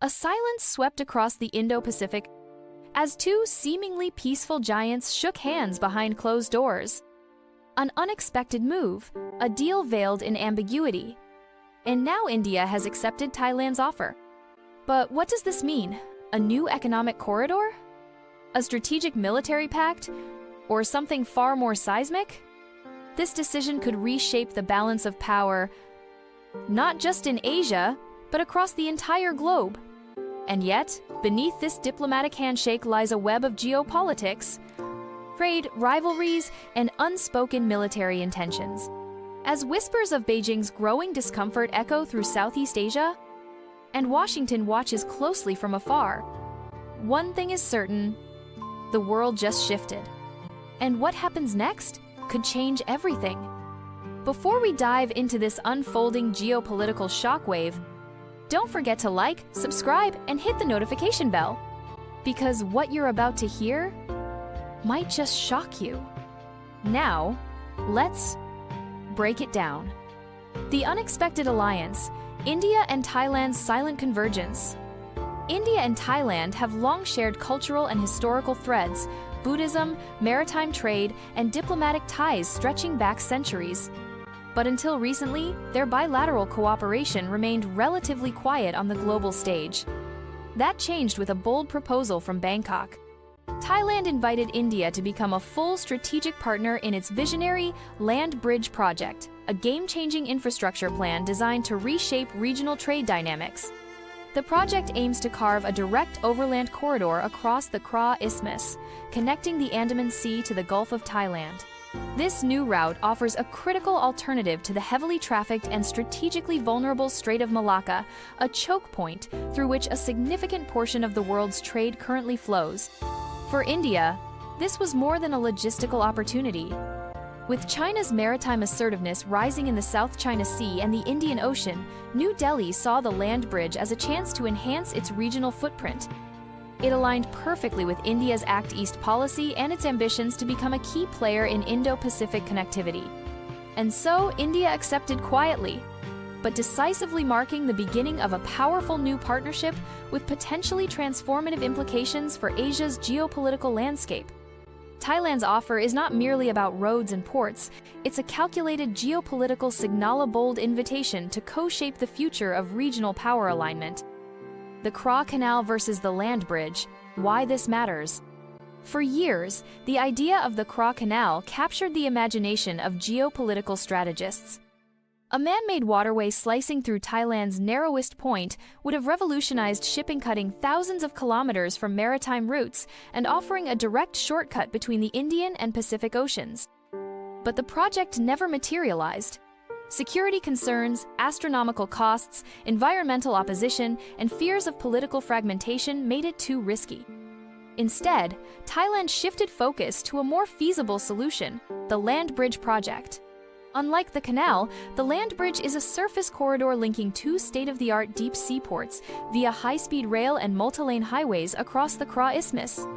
A silence swept across the Indo-Pacific as two seemingly peaceful giants shook hands behind closed doors. An unexpected move, a deal veiled in ambiguity. And now India has accepted Thailand's offer. But what does this mean? A new economic corridor? A strategic military pact? Or something far more seismic? This decision could reshape the balance of power, not just in Asia, but across the entire globe. And yet, beneath this diplomatic handshake lies a web of geopolitics, trade, rivalries, and unspoken military intentions. As whispers of Beijing's growing discomfort echo through Southeast Asia, and Washington watches closely from afar, one thing is certain: the world just shifted. And what happens next could change everything. Before we dive into this unfolding geopolitical shockwave, don't forget to like, subscribe, and hit the notification bell, because what you're about to hear might just shock you. Now, let's break it down. The unexpected alliance, India and Thailand's silent convergence. India and Thailand have long shared cultural and historical threads, Buddhism, maritime trade, and diplomatic ties stretching back centuries. But until recently, their bilateral cooperation remained relatively quiet on the global stage. That changed with a bold proposal from Bangkok. Thailand invited India to become a full strategic partner in its visionary Land Bridge project, a game-changing infrastructure plan designed to reshape regional trade dynamics. The project aims to carve a direct overland corridor across the Kra Isthmus, connecting the Andaman Sea to the Gulf of Thailand. This new route offers a critical alternative to the heavily trafficked and strategically vulnerable Strait of Malacca, a choke point through which a significant portion of the world's trade currently flows. For India, this was more than a logistical opportunity. With China's maritime assertiveness rising in the South China Sea and the Indian Ocean, New Delhi saw the land bridge as a chance to enhance its regional footprint. It aligned perfectly with India's Act East policy and its ambitions to become a key player in Indo-Pacific connectivity. And so, India accepted quietly, but decisively, marking the beginning of a powerful new partnership with potentially transformative implications for Asia's geopolitical landscape. Thailand's offer is not merely about roads and ports, it's a calculated geopolitical signal-a-bold invitation to co-shape the future of regional power alignment. The Kra Canal versus the land bridge, why this matters. For years, the idea of the Kra Canal captured the imagination of geopolitical strategists. A man-made waterway slicing through Thailand's narrowest point would have revolutionized shipping, cutting thousands of kilometers from maritime routes and offering a direct shortcut between the Indian and Pacific Oceans. But the project never materialized. Security concerns, astronomical costs, environmental opposition, and fears of political fragmentation made it too risky. Instead, Thailand shifted focus to a more feasible solution: the land bridge project. Unlike the canal, the land bridge is a surface corridor linking two state-of-the-art deep sea ports via high-speed rail and multi-lane highways across the Kra Isthmus.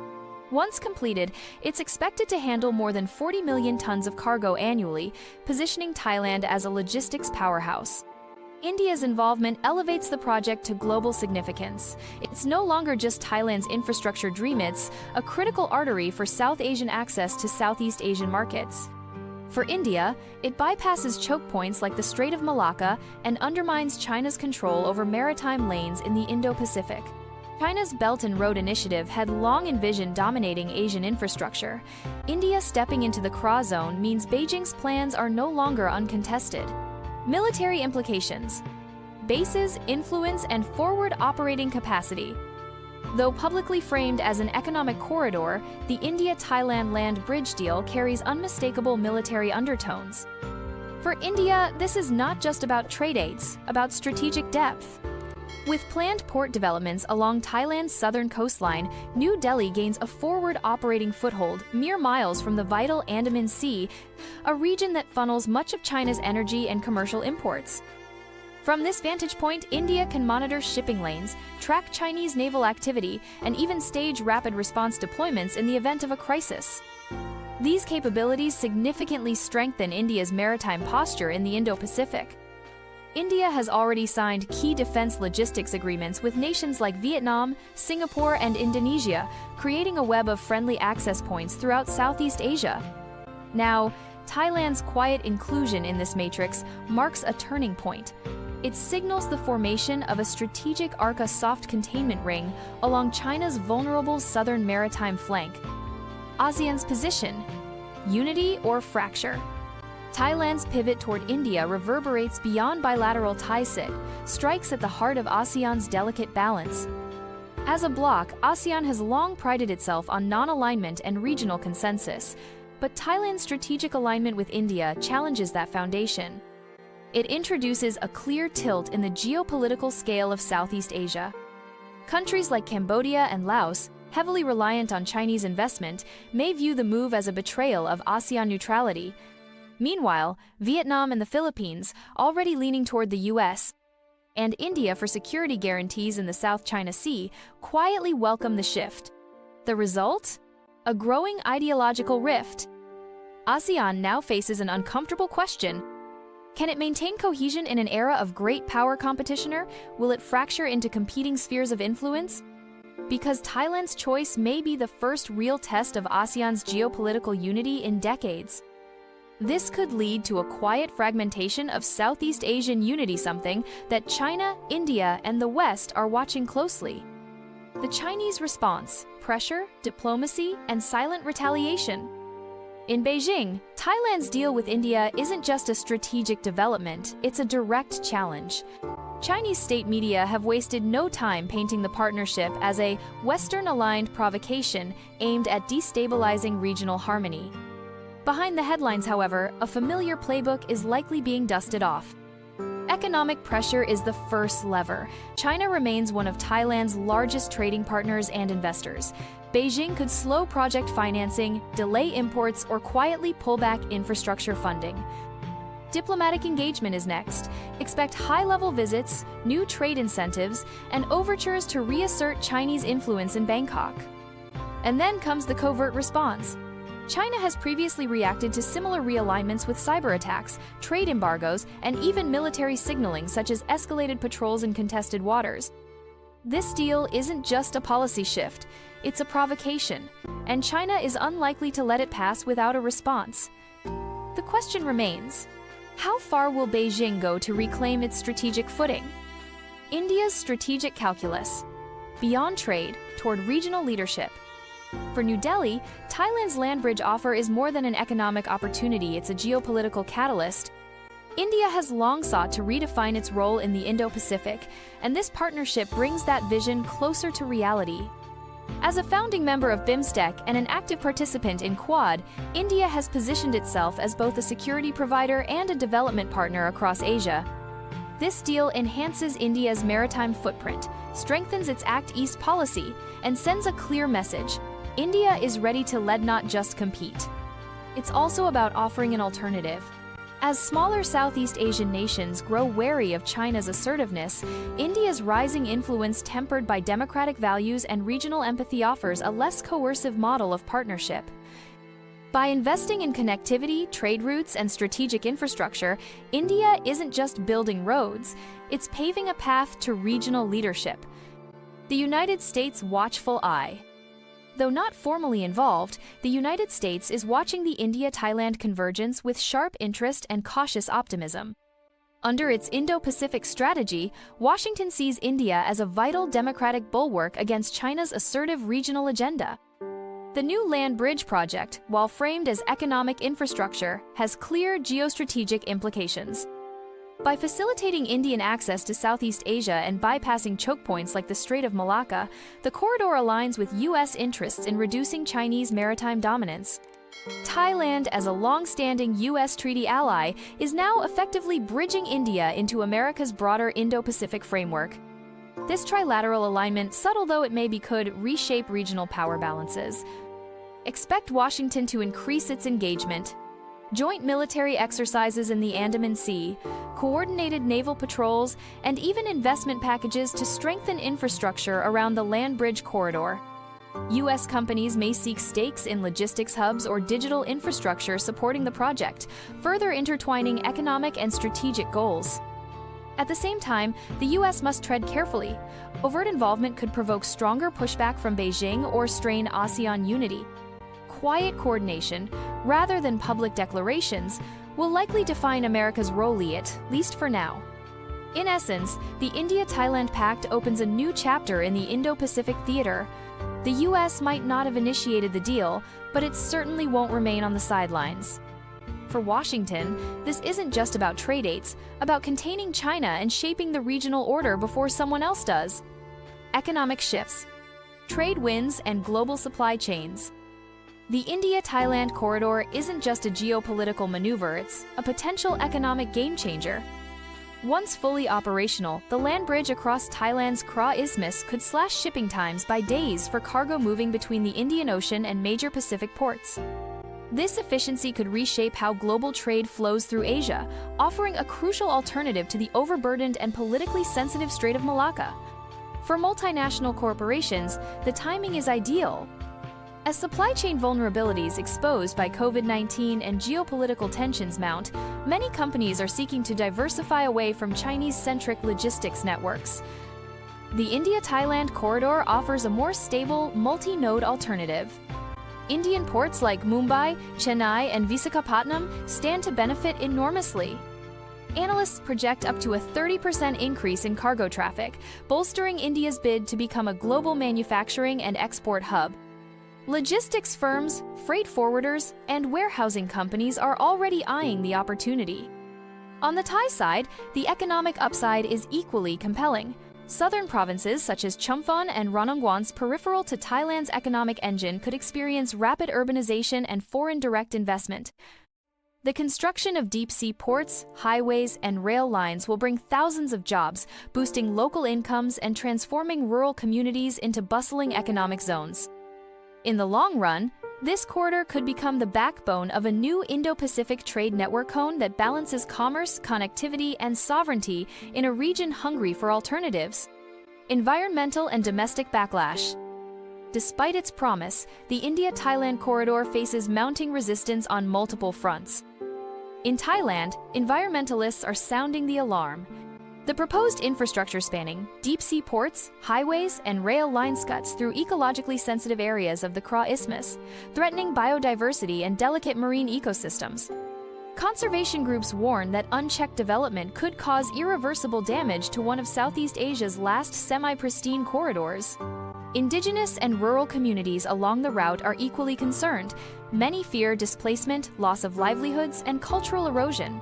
Once completed, it's expected to handle more than 40 million tons of cargo annually, positioning Thailand as a logistics powerhouse. India's involvement elevates the project to global significance. It's no longer just Thailand's infrastructure dream, it's a critical artery for South Asian access to Southeast Asian markets. For India, it bypasses choke points like the Strait of Malacca and undermines China's control over maritime lanes in the Indo-Pacific. China's Belt and Road Initiative had long envisioned dominating Asian infrastructure. India stepping into the Kra zone means Beijing's plans are no longer uncontested. Military implications: bases, influence, and forward operating capacity. Though publicly framed as an economic corridor, the India-Thailand land bridge deal carries unmistakable military undertones. For India, this is not just about trade aids, about strategic depth. With planned port developments along Thailand's southern coastline, New Delhi gains a forward operating foothold mere miles from the vital Andaman Sea, a region that funnels much of China's energy and commercial imports. From this vantage point, India can monitor shipping lanes, track Chinese naval activity, and even stage rapid response deployments in the event of a crisis. These capabilities significantly strengthen India's maritime posture in the Indo-Pacific. India has already signed key defense logistics agreements with nations like Vietnam, Singapore, and Indonesia, creating a web of friendly access points throughout Southeast Asia. Now, Thailand's quiet inclusion in this matrix marks a turning point. It signals the formation of a strategic ARCA soft containment ring along China's vulnerable southern maritime flank. ASEAN's position: unity or fracture? Thailand's pivot toward India reverberates beyond bilateral ties, strikes at the heart of ASEAN's delicate balance. As a bloc, ASEAN has long prided itself on non-alignment and regional consensus, but Thailand's strategic alignment with India challenges that foundation. It introduces a clear tilt in the geopolitical scale of Southeast Asia. Countries like Cambodia and Laos, heavily reliant on Chinese investment, may view the move as a betrayal of ASEAN neutrality. Meanwhile, Vietnam and the Philippines, already leaning toward the US, and India for security guarantees in the South China Sea, quietly welcome the shift. The result? A growing ideological rift. ASEAN now faces an uncomfortable question. Can it maintain cohesion in an era of great power competition, or will it fracture into competing spheres of influence? Because Thailand's choice may be the first real test of ASEAN's geopolitical unity in decades. This could lead to a quiet fragmentation of Southeast Asian unity, something that China, India, and the West are watching closely. The Chinese response: pressure, diplomacy, and silent retaliation. In Beijing, Thailand's deal with India isn't just a strategic development, it's a direct challenge. Chinese state media have wasted no time painting the partnership as a Western-aligned provocation aimed at destabilizing regional harmony. Behind the headlines, however, a familiar playbook is likely being dusted off. Economic pressure is the first lever. China remains one of Thailand's largest trading partners and investors. Beijing could slow project financing, delay imports, or quietly pull back infrastructure funding. Diplomatic engagement is next. Expect high-level visits, new trade incentives, and overtures to reassert Chinese influence in Bangkok. And then comes the covert response. China has previously reacted to similar realignments with cyber attacks, trade embargoes, and even military signaling, such as escalated patrols in contested waters. This deal isn't just a policy shift, it's a provocation, and China is unlikely to let it pass without a response. The question remains: how far will Beijing go to reclaim its strategic footing? India's strategic calculus: beyond trade, toward regional leadership. For New Delhi, Thailand's land bridge offer is more than an economic opportunity, it's a geopolitical catalyst. India has long sought to redefine its role in the Indo-Pacific, and this partnership brings that vision closer to reality. As a founding member of BIMSTEC and an active participant in Quad, India has positioned itself as both a security provider and a development partner across Asia. This deal enhances India's maritime footprint, strengthens its Act East policy, and sends a clear message: India is ready to lead, not just compete. It's also about offering an alternative. As smaller Southeast Asian nations grow wary of China's assertiveness, India's rising influence, tempered by democratic values and regional empathy, offers a less coercive model of partnership. By investing in connectivity, trade routes, and strategic infrastructure, India isn't just building roads, it's paving a path to regional leadership. The United States' watchful eye. Though not formally involved, the United States is watching the India-Thailand convergence with sharp interest and cautious optimism. Under its Indo-Pacific strategy, Washington sees India as a vital democratic bulwark against China's assertive regional agenda. The new land bridge project, while framed as economic infrastructure, has clear geostrategic implications. By facilitating Indian access to Southeast Asia and bypassing choke points like the Strait of Malacca, the corridor aligns with U.S. interests in reducing Chinese maritime dominance. Thailand, as a long-standing U.S. treaty ally, is now effectively bridging India into America's broader Indo-Pacific framework. This trilateral alignment, subtle though it may be, could reshape regional power balances. Expect Washington to increase its engagement. Joint military exercises in the Andaman Sea, coordinated naval patrols, and even investment packages to strengthen infrastructure around the land bridge corridor. U.S. companies may seek stakes in logistics hubs or digital infrastructure supporting the project, further intertwining economic and strategic goals. At the same time, the US must tread carefully. Overt involvement could provoke stronger pushback from Beijing or strain ASEAN unity. Quiet coordination, rather than public declarations, will likely define America's role, at least for now. In essence, the India-Thailand Pact opens a new chapter in the Indo-Pacific theater. The US might not have initiated the deal, but it certainly won't remain on the sidelines. For Washington, this isn't just about trade aids, about containing China and shaping the regional order before someone else does. Economic shifts, trade wins, and global supply chains. The India-Thailand corridor isn't just a geopolitical maneuver, it's a potential economic game-changer. Once fully operational, the land bridge across Thailand's Kra Isthmus could slash shipping times by days for cargo moving between the Indian Ocean and major Pacific ports. This efficiency could reshape how global trade flows through Asia, offering a crucial alternative to the overburdened and politically sensitive Strait of Malacca. For multinational corporations, the timing is ideal. As supply chain vulnerabilities exposed by COVID-19 and geopolitical tensions mount, many companies are seeking to diversify away from Chinese-centric logistics networks. The India-Thailand corridor offers a more stable, multi-node alternative. Indian ports like Mumbai, Chennai, and Visakhapatnam stand to benefit enormously. Analysts project up to a 30% increase in cargo traffic, bolstering India's bid to become a global manufacturing and export hub. Logistics firms, freight forwarders, and warehousing companies are already eyeing the opportunity. On the Thai side, the economic upside is equally compelling. Southern provinces such as Chumphon and Ranongwan's peripheral to Thailand's economic engine could experience rapid urbanization and foreign direct investment. The construction of deep-sea ports, highways, and rail lines will bring thousands of jobs, boosting local incomes and transforming rural communities into bustling economic zones. In the long run, this corridor could become the backbone of a new Indo-Pacific trade network cone that balances commerce, connectivity, and sovereignty in a region hungry for alternatives. Environmental and domestic backlash. Despite its promise, the India-Thailand corridor faces mounting resistance on multiple fronts. In Thailand, environmentalists are sounding the alarm. The proposed infrastructure spanning deep-sea ports, highways, and rail lines cuts through ecologically sensitive areas of the Kra Isthmus, threatening biodiversity and delicate marine ecosystems. Conservation groups warn that unchecked development could cause irreversible damage to one of Southeast Asia's last semi-pristine corridors. Indigenous and rural communities along the route are equally concerned. Many fear displacement, loss of livelihoods, and cultural erosion.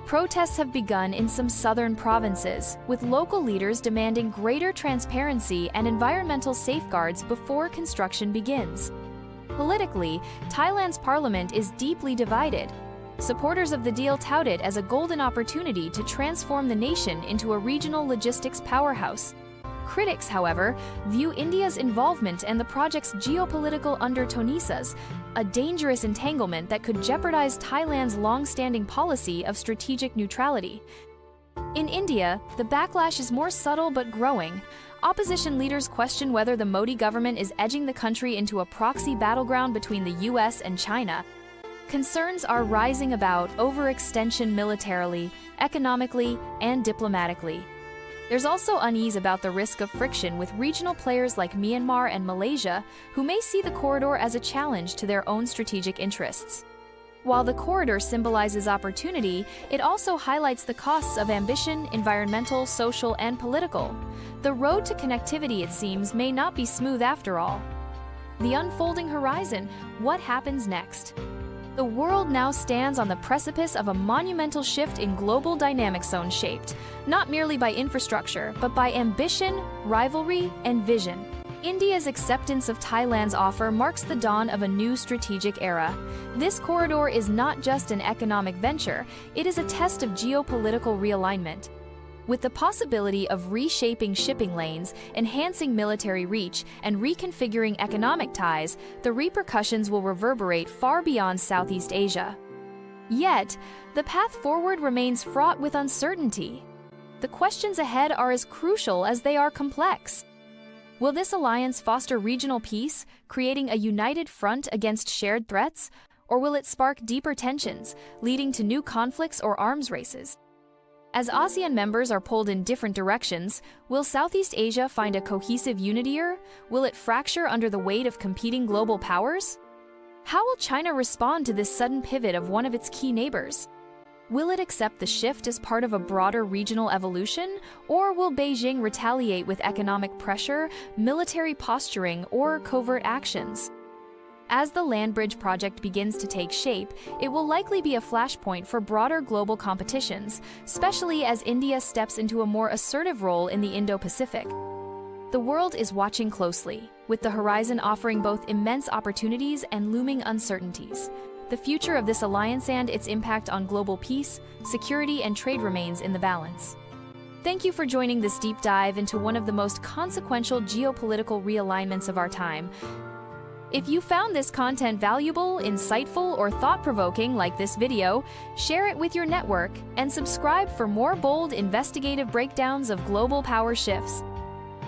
Protests have begun in some southern provinces, with local leaders demanding greater transparency and environmental safeguards before construction begins. Politically, Thailand's parliament is deeply divided. Supporters of the deal tout it as a golden opportunity to transform the nation into a regional logistics powerhouse. Critics, however, view India's involvement and the project's geopolitical undertones as a dangerous entanglement that could jeopardize Thailand's long-standing policy of strategic neutrality. In India, the backlash is more subtle but growing. Opposition leaders question whether the Modi government is edging the country into a proxy battleground between the US and China. Concerns are rising about overextension militarily, economically, and diplomatically. There's also unease about the risk of friction with regional players like Myanmar and Malaysia, who may see the corridor as a challenge to their own strategic interests. While the corridor symbolizes opportunity, it also highlights the costs of ambition, environmental, social, and political. The road to connectivity, it seems, may not be smooth after all. The unfolding horizon, what happens next? The world now stands on the precipice of a monumental shift in global dynamics zone shaped, not merely by infrastructure, but by ambition, rivalry, and vision. India's acceptance of Thailand's offer marks the dawn of a new strategic era. This corridor is not just an economic venture, it is a test of geopolitical realignment. With the possibility of reshaping shipping lanes, enhancing military reach, and reconfiguring economic ties, the repercussions will reverberate far beyond Southeast Asia. Yet, the path forward remains fraught with uncertainty. The questions ahead are as crucial as they are complex. Will this alliance foster regional peace, creating a united front against shared threats, or will it spark deeper tensions, leading to new conflicts or arms races? As ASEAN members are pulled in different directions, will Southeast Asia find a cohesive unity, or will it fracture under the weight of competing global powers? How will China respond to this sudden pivot of one of its key neighbors? Will it accept the shift as part of a broader regional evolution, or will Beijing retaliate with economic pressure, military posturing, or covert actions? As the land bridge project begins to take shape, it will likely be a flashpoint for broader global competitions, especially as India steps into a more assertive role in the Indo-Pacific. The world is watching closely, with the horizon offering both immense opportunities and looming uncertainties. The future of this alliance and its impact on global peace, security, and trade remains in the balance. Thank you for joining this deep dive into one of the most consequential geopolitical realignments of our time. If you found this content valuable, insightful, or thought-provoking like this video, share it with your network and subscribe for more bold, investigative breakdowns of global power shifts.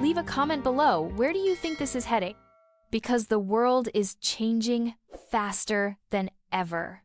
Leave a comment below. Where do you think this is heading? Because the world is changing faster than ever.